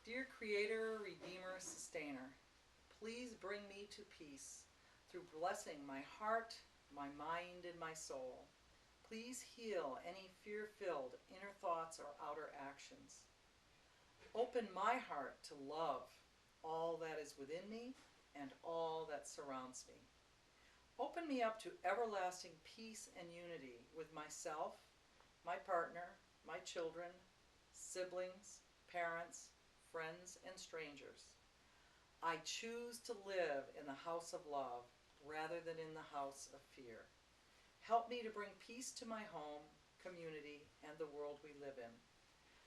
Dear Creator, Redeemer, Sustainer, please bring me to peace through blessing my heart, my mind, and my soul. Please heal any fear-filled inner thoughts or outer actions. Open my heart to love all that is within me and all that surrounds me. Open me up to everlasting peace and unity with myself, my partner, my children, siblings, parents, friends, and strangers. I choose to live in the house of love rather than in the house of fear. Help me to bring peace to my home, community, and the world we live in.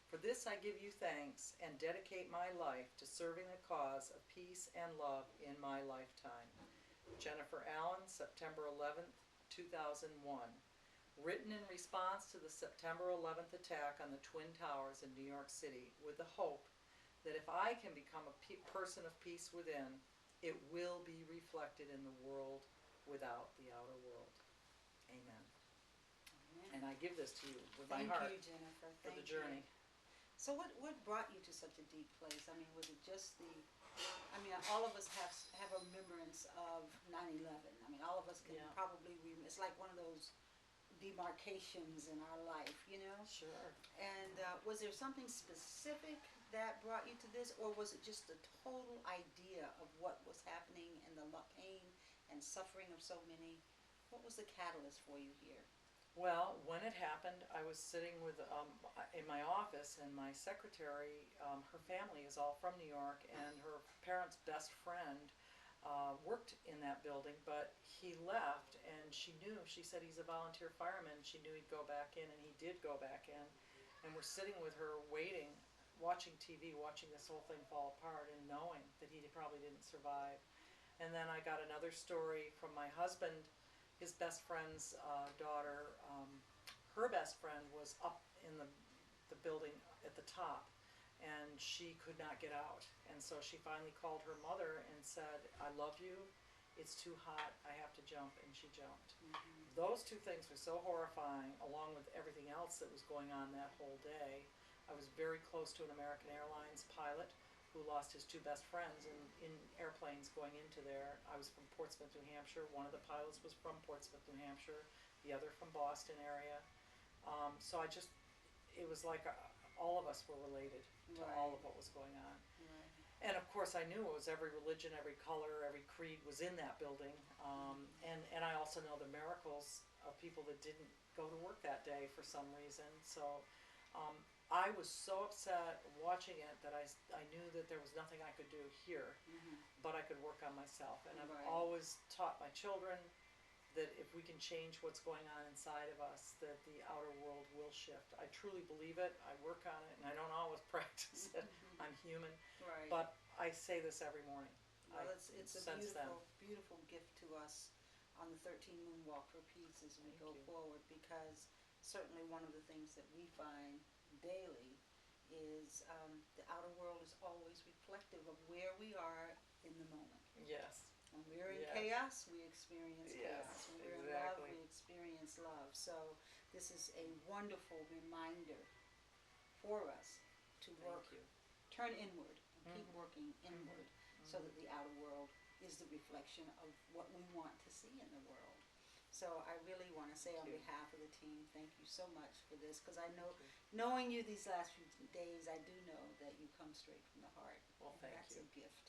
For this I give you thanks and dedicate my life to serving the cause of peace and love in my lifetime. Jennifer Allen, September 11th, 2001. Written in response to the September 11th attack on the Twin Towers in New York City, with the hope that if I can become a person of peace within, it will be reflected in the world without the outer world. Amen. Amen. And I give this to you with my heart. Thank you, Jennifer. For the journey. You. So what brought you to such a deep place? I mean, was it just all of us have a remembrance of 9/11. I mean, all of us can probably, it's like one of those demarcations in our life, you know? Sure. And was there something specific that brought you to this, or was it just the total idea of what was happening and the pain and suffering of so many? What was the catalyst for you here? Well, when it happened, I was sitting with in my office, and my secretary, her family is all from New York, and her parents' best friend worked in that building, but he left, and she said he's a volunteer fireman, she knew he'd go back in, and he did go back in, and we're sitting with her waiting, watching TV, watching this whole thing fall apart, and knowing that he probably didn't survive. And then I got another story from my husband. His best friend's daughter, her best friend was up in the building at the top, and she could not get out. And so she finally called her mother and said, I love you, it's too hot, I have to jump, and she jumped. Mm-hmm. Those two things were so horrifying, along with everything else that was going on that whole day. I was very close to an American Airlines pilot who lost his two best friends in airplanes going into there. I was from Portsmouth, New Hampshire. One of the pilots was from Portsmouth, New Hampshire, the other from Boston area. So it was like all of us were related to all of what was going on. Right. And of course I knew it was every religion, every color, every creed was in that building. And I also know the miracles of people that didn't go to work that day for some reason. So I was so upset watching it that I knew that there was nothing I could do here, but I could work on myself. And I've always taught my children that if we can change what's going on inside of us, that the outer world will shift. I truly believe it. I work on it, and I don't always practice it. I'm human. Right. But I say this every morning. Well, it's a beautiful, beautiful gift to us on the 13 Moon Walk for Peace as we go forward, because certainly one of the things that we find daily is the outer world is always reflective of where we are in the moment. Yes. When we're in chaos, we experience chaos. When we're in love, we experience love. So this is a wonderful reminder for us to turn inward, and keep working inward, so that the outer world is the reflection of what we want to see in the world. So I really want to say on behalf of the team, thank you so much for this, because I know, knowing you these last few days, I do know that you come straight from the heart. Well, thank you. That's a gift.